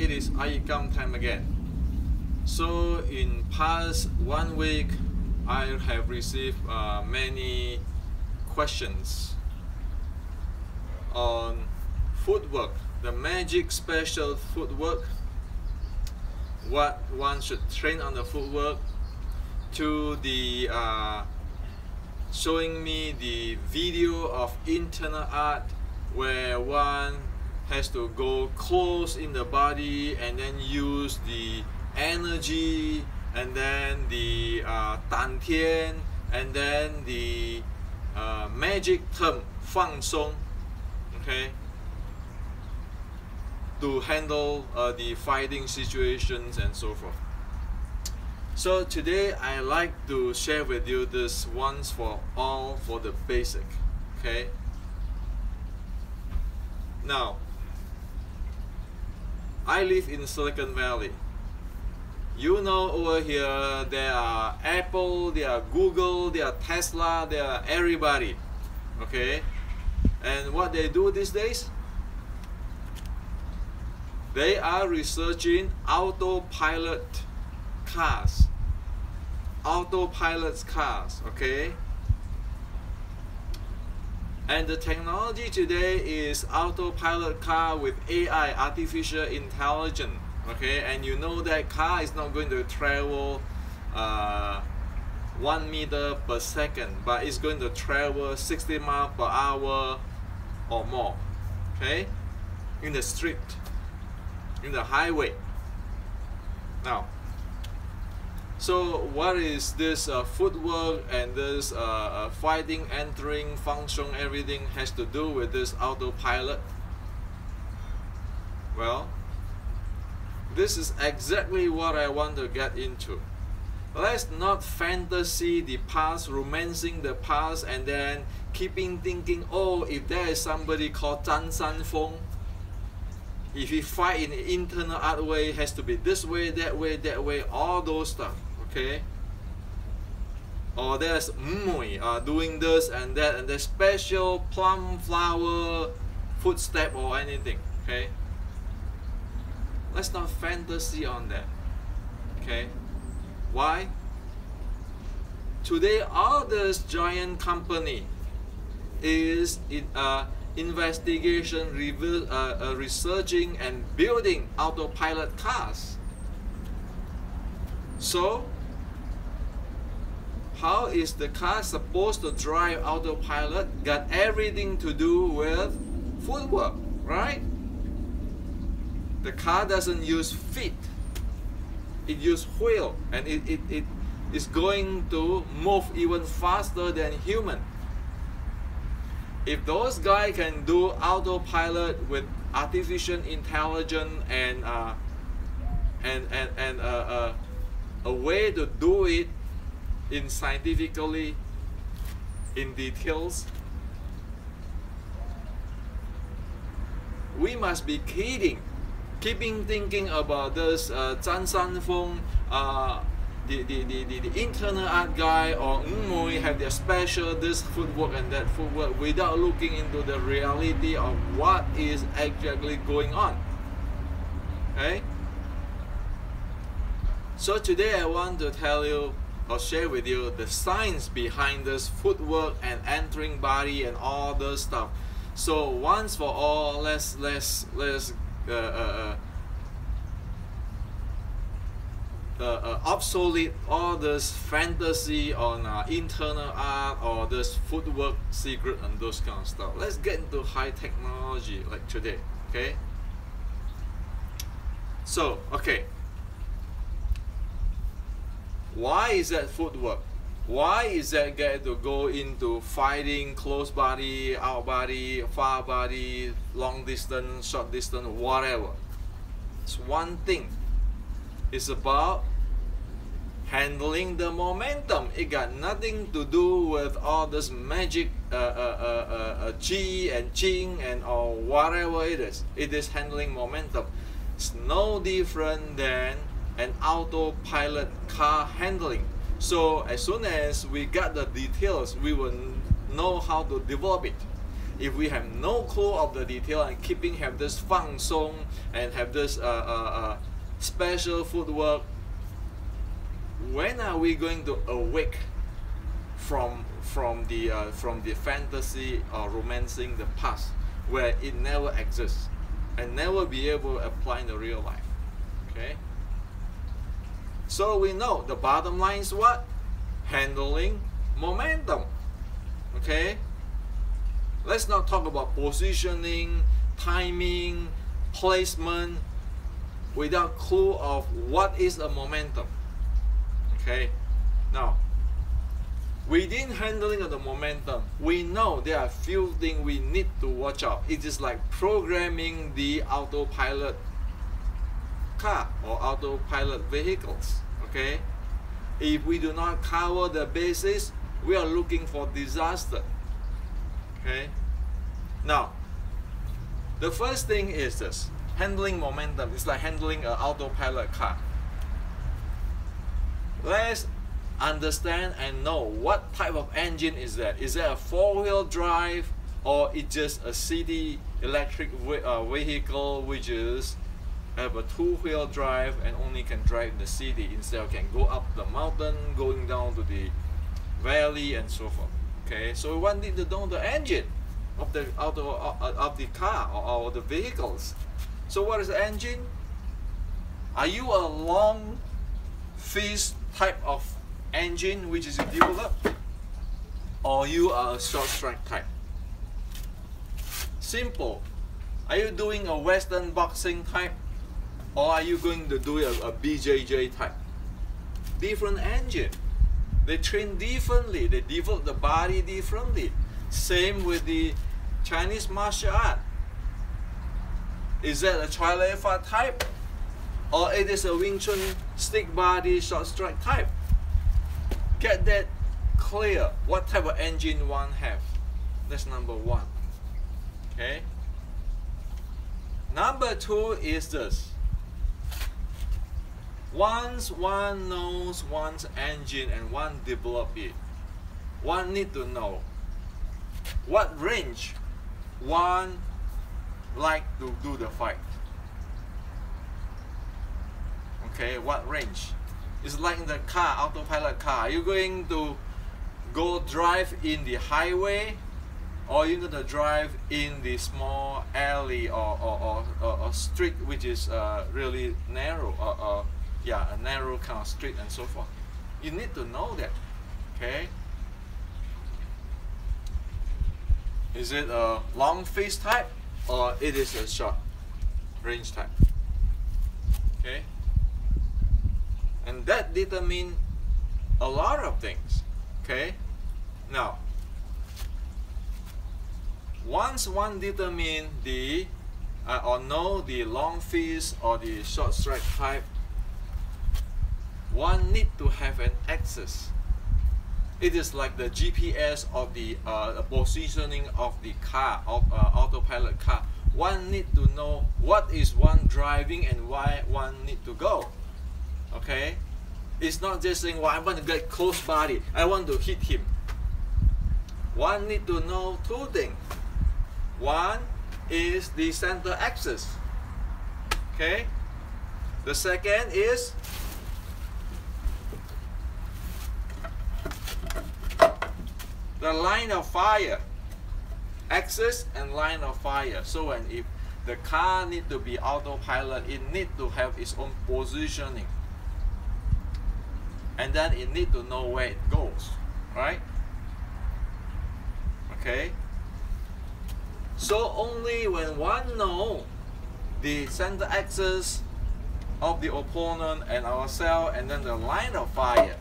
it is ICAM time again. So in past 1 week, I have received many questions on footwork, the magic special footwork, what one should train on the footwork, to the showing me the video of internal art where one has to go close in the body and then use the energy, and then the 丹田, and then the magic term 放松, okay, to handle the fighting situations and so forth. So today I like to share with you this once for all for the basic, okay. Now, I live in Silicon Valley. You know, over here there are Apple, there are Google, there are Tesla, there are everybody, okay. And what they do these days? They are researching autopilot cars, autopilot cars, okay. And the technology today is autopilot car with AI, artificial intelligence, okay. And you know that car is not going to travel 1 meter per second, but it's going to travel 60 miles per hour or more, okay, in the street, in the highway. Now, so what is this footwork and this fighting, entering, function, everything has to do with this autopilot? Well, this is exactly what I want to get into. Let's not fantasy the past, romancing the past, and then keeping thinking, oh, if there is somebody called Zhang Sanfeng, if he fight in the internal art way, it has to be this way, that way, that way, all those stuff, okay? Or there's Mui doing this and that, and there's special plum flower footstep or anything, okay? Let's not fantasy on that, okay? Why? Today, all this giant company is in investigation, researching and building autopilot cars. So, how is the car supposed to drive autopilot? Got everything to do with footwork, right? The car doesn't use feet, it uses wheel, and it is going to move even faster than human. If those guys can do autopilot with artificial intelligence and a way to do it in scientifically, in details, we must be keeping thinking about this Zhang Sanfeng, the internal art guy, or Mui have their special this footwork and that footwork, without looking into the reality of what is exactly going on. Okay? So today I want to tell you or share with you the science behind this footwork and entering body and all this stuff. So once for all, let's obsolete all this fantasy on internal art or this footwork secret and those kind of stuff. Let's get into high technology like today, okay? So, okay, why is that footwork? Why is that get to go into fighting, close body, out body, far body, long distance, short distance, whatever? It's one thing. It's about handling the momentum. It got nothing to do with all this magic Qi and Qing and or whatever it is. It is handling momentum. It's no different than an autopilot car handling. So as soon as we got the details, we will know how to develop it. if we have no clue of the detail and have this 放松 and have this special footwork, when are we going to awake from the fantasy or romancing the past where it never exists and never be able to apply in the real life? Okay. So we know the bottom line is what? Handling momentum. Okay. Let's not talk about positioning, timing, placement without clue of what is a momentum. Okay. Now, within handling of the momentum, we know there are few things we need to watch out. It is like programming the autopilot car or autopilot vehicles. Okay. If we do not cover the basis, we are looking for disaster. Okay. Now, the first thing is this: handling momentum. It's like handling an autopilot car. Let's understand and know what type of engine is that. Is that a four-wheel drive, or it's just a city electric vehicle which is have a two-wheel drive and only can drive in the city instead of can go up the mountain, going down to the valley and so forth. Okay, so we need to know the engine of the car or the vehicles. So what is the engine? Are you a long fist type of engine which is developed, or you are a short strike type? Simple. Are you doing a Western boxing type, or are you going to do a BJJ type? Different engine. They train differently. They develop the body differently. Same with the Chinese martial art. Is that a Choi Lei Fa type, or it is a Wing Chun stick body short strike type? Get that clear. What type of engine one have? That's number one. Okay. Number two is this. Once one knows one's engine and one develop it, one need to know what range one like to do the fight. Okay, what range? It's like in the car, autopilot car. Are you going to go drive in the highway, or you're going to drive in the small alley or street which is really narrow, a narrow kind of street and so forth? You need to know that. Okay. Is it a long fist type, or it is a short range type? Okay. And that determines a lot of things. Okay. Now, once one determine the or know the long fist or the short strike type, one need to have an access. It is like the GPS of the positioning of the car, of autopilot car. One need to know what is one driving and why one need to go. Okay, it's not just saying, well, I want to get close body, I want to hit him. One need to know two things. One is the center axis. Okay. The second is the line of fire. Axis and line of fire. So when if the car need to be autopilot, it need to have its own positioning. And then it need to know where it goes. Right? Okay. So only when one know the center axis of the opponent and ourselves, and then the line of fire,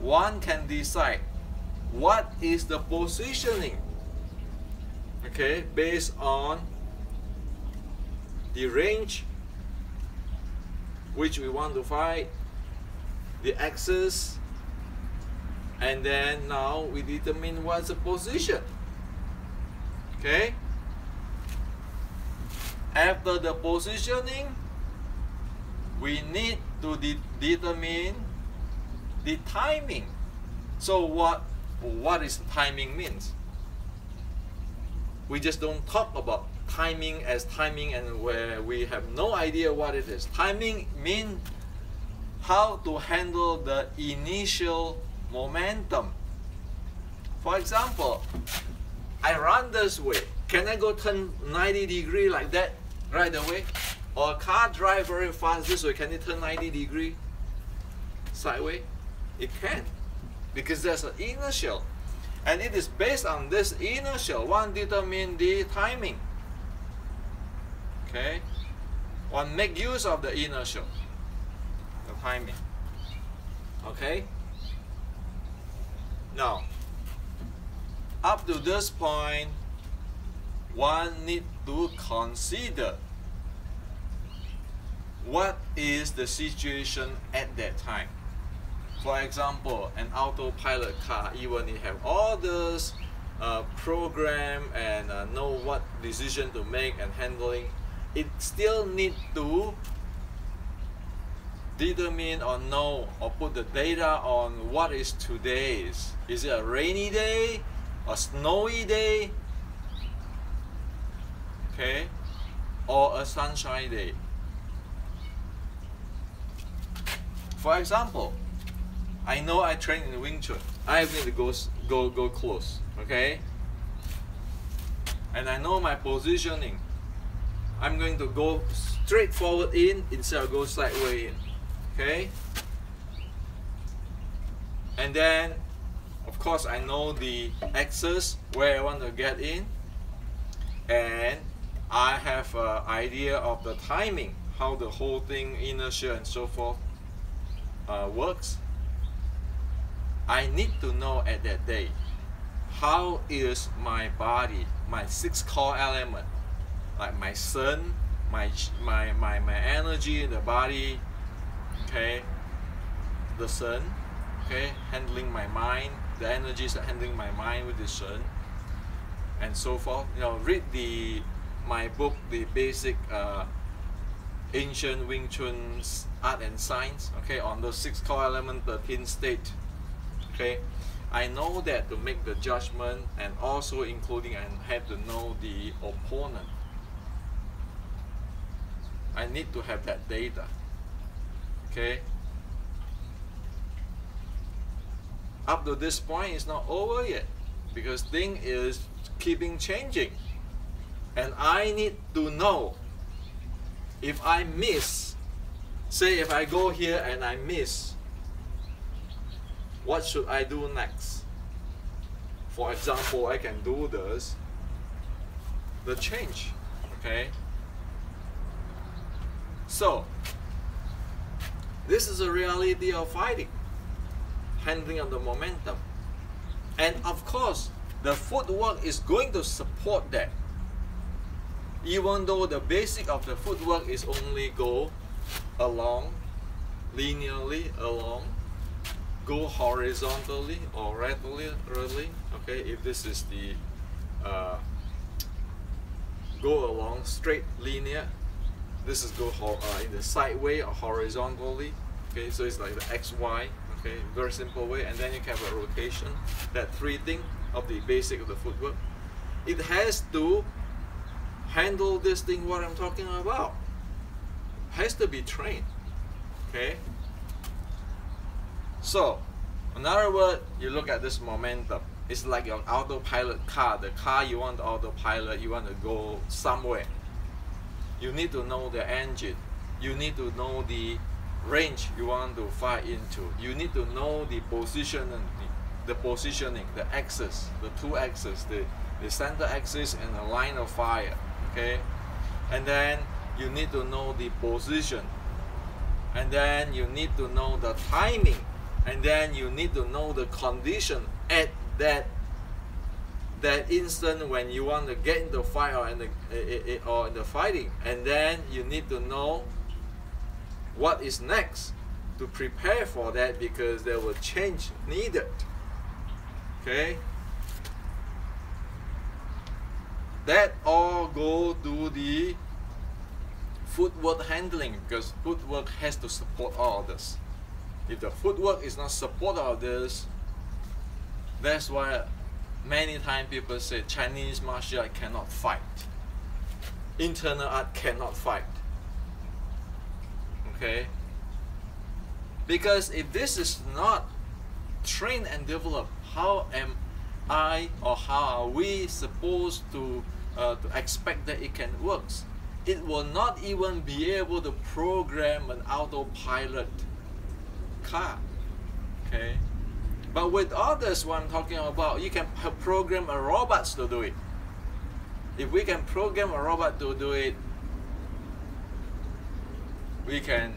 one can decide what is the positioning, okay, based on the range which we want to fight, the axis, and then now we determine what's the position. Okay. After the positioning, we need to determine the timing. So what is timing means? We just don't talk about timing as timing and where we have no idea what it is. Timing means how to handle the initial momentum. For example, I run this way. Can I go turn 90 degrees like that right away? Or a car drive very fast this way, can it turn 90 degrees sideways? It can, because there's an inertial. And it is based on this inertial, one determine the timing. Okay? One make use of the inertial, the timing. Okay? Now, up to this point, one need to consider what is the situation at that time. For example, an autopilot car, even it have all this program and know what decision to make and handling, it still need to determine or know or put the data on what is today's. Is it a rainy day, a snowy day, okay, or a sunshine day? For example, I know I train in Wing Chun. I need to go close, okay? And I know my positioning. I'm going to go straight forward in instead of go sideways in, okay? And then, of course, I know the axis where I want to get in, and I have an idea of the timing, how the whole thing, inertia and so forth, works. I need to know at that day, how is my body, my 6 core element, like my sun, my energy in the body, okay, the sun, okay, handling my mind, the energies are handling my mind with the sun, and so forth. You know, read my book, the basic ancient Wing Chun's art and science, okay, on the 6 core element, 13 state. Okay, I know that to make the judgment, and also including I have to know the opponent. I need to have that data. Okay. Up to this point, it's not over yet, because thing is keeping changing, and I need to know if I miss. Say if I go here and I miss, what should I do next? For example, I can do this, the change, okay? So, this is a reality of fighting, handling of the momentum. And of course, the footwork is going to support that. Even though the basic of the footwork is only go along, linearly along, go horizontally or laterally, okay, if this is the go along straight linear, this is go in the sideway or horizontally, okay, so it's like the XY, okay, very simple way, and then you can have a rotation. That 3 things of the basic of the footwork. It has to handle this thing what I'm talking about. Has to be trained, okay? So, another word, you look at this momentum. It's like your autopilot car. The car you want to autopilot, you want to go somewhere. You need to know the engine. You need to know the range you want to fire into. You need to know the positioning, the axis, the 2 axes, the center axis and the line of fire, okay? And then you need to know the position. And then you need to know the timing. And then you need to know the condition at that instant when you want to get into the fight or in the fighting. And then you need to know what is next to prepare for that, because there will change needed. Okay? That all go to the footwork handling, because footwork has to support all of this. If the footwork is not support all of this, that's why Many times people say Chinese martial art cannot fight. Internal art cannot fight. Okay? Because if this is not trained and developed, how am I or how are we supposed to expect that it can work? It will not even be able to program an autopilot car. Okay? But with others, what I'm talking about, you can program a robot to do it. If we can program a robot to do it, we can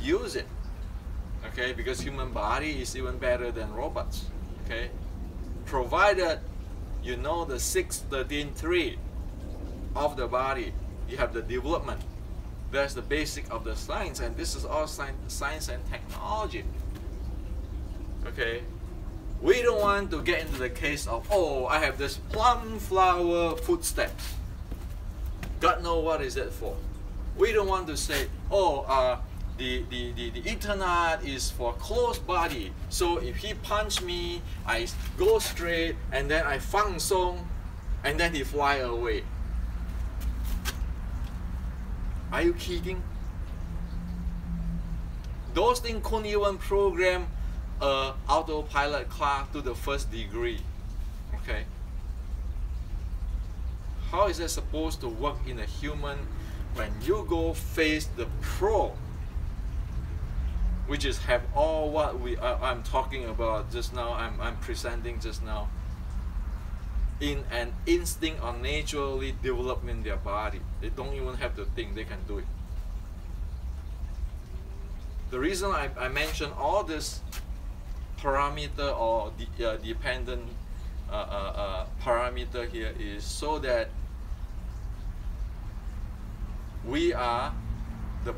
use it. Okay, because human body is even better than robots. Okay, provided you know the 6-13-3 of the body, you have the development. That's the basic of the science, and this is all science and technology. Okay, we don't want to get into the case of, oh, I have this plum flower footsteps. God knows what is that for. We don't want to say, oh, the internet is for closed body. So if he punch me, I go straight, and then I fang song, and then he fly away. Are you kidding? Those things couldn't even program a autopilot car to the first degree. Okay. How is that supposed to work in a human when you go face the pro, which is have all what I'm talking about just now, I'm presenting just now, in an instinct or naturally developed in their body. They don't even have to think, they can do it. The reason I mention all this parameter or dependent parameter here is so that we are the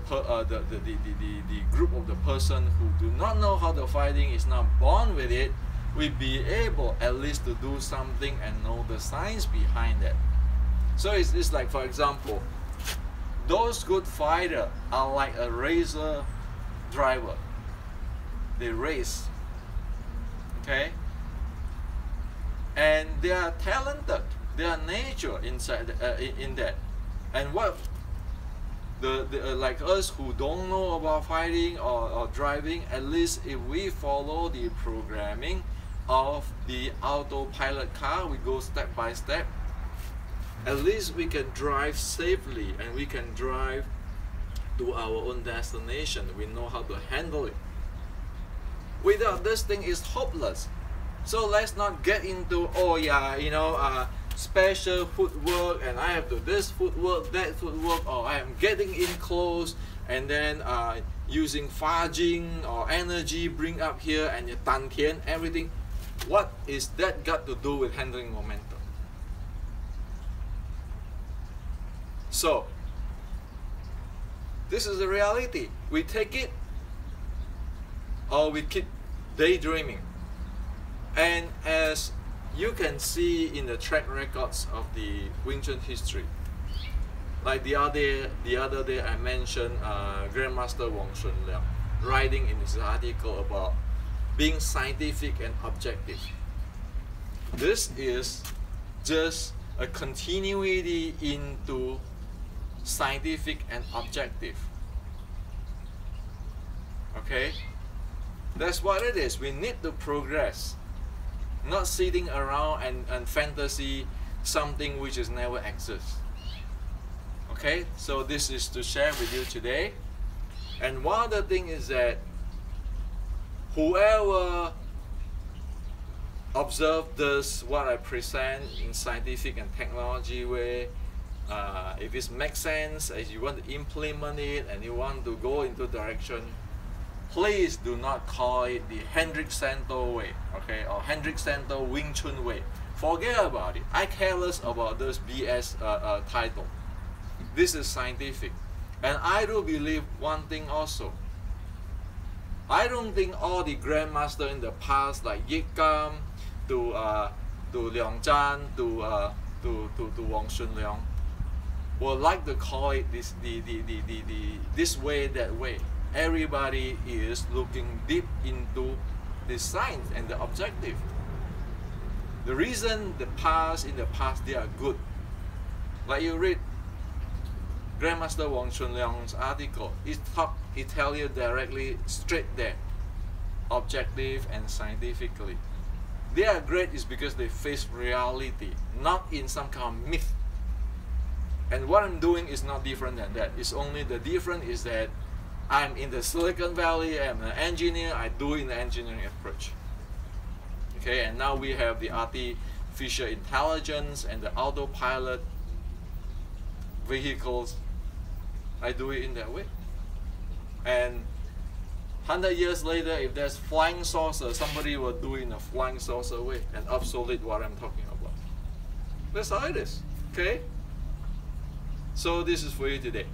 group of the person who do not know how the fighting is not born with it, we be able at least to do something and know the science behind that. So it's like, for example, those good fighters are like a racer driver. They race, okay, and they are talented. They are nature inside in that. And what like us who don't know about fighting or driving, at least if we follow the programming of the autopilot car, we go step by step, at least we can drive safely and we can drive to our own destination. We know how to handle it. Without this thing is hopeless. So let's not get into, oh yeah, you know, special footwork, and I have to this footwork, that footwork, or I am getting in close and then using fudging or energy bring up here and your tan tian, everything. What is that got to do with handling momentum? So this is the reality. We take it or we keep daydreaming. And as you can see in the track records of the Wing Chun history, like the other day I mentioned Grandmaster Wong Shun Leong writing in his article about being scientific and objective. This is just a continuity into scientific and objective. Okay? That's what it is. We need to progress. Not sitting around and fantasy something which is never exists. Okay, so this is to share with you today. And one other thing is that whoever observe this, what I present in scientific and technology way, if it makes sense, as you want to implement it and you want to go into direction, please do not call it the Hendrik Santo way, okay, or Hendrik Santo Wing Chun way. Forget about it. I care less about those BS title. This is scientific. And I do believe one thing also. I don't think all the grandmaster in the past, like Yik Kam, to Leong Zhan, to Wong Shun Leong, would like to call it this way, that way. Everybody is looking deep into the science and the objective. The reason in the past they are good, like you read Grandmaster Wang Chunleong's article, it tells you directly, straight there, objective and scientifically. They are great is because they face reality, not in some kind of myth. And what I'm doing is not different than that. It's only the difference is that I'm in the Silicon Valley, I'm an engineer, I do in the engineering approach. Okay, and now we have the artificial intelligence and the autopilot vehicles. I do it in that way. And 100 years later, if there's flying saucer, somebody will do it in a flying saucer way and obsolete what I'm talking about. That's how it is. Okay? So this is for you today.